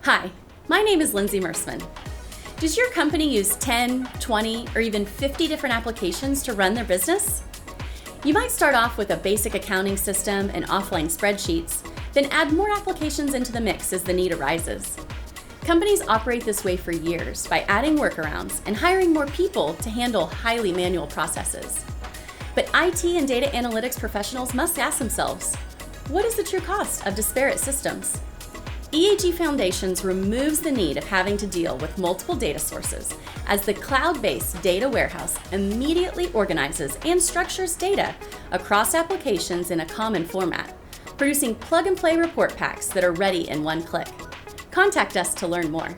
Hi, my name is Lindsay Mersman. Does your company use 10, 20, or even 50 different applications to run their business? You might start off with a basic accounting system and offline spreadsheets, then add more applications into the mix as the need arises. Companies operate this way for years by adding workarounds and hiring more people to handle highly manual processes. But IT and data analytics professionals must ask themselves, what is the true cost of disparate systems? EAG Foundations removes the need of having to deal with multiple data sources as the cloud-based data warehouse immediately organizes and structures data across applications in a common format, producing plug-and-play report packs that are ready in one click. Contact us to learn more.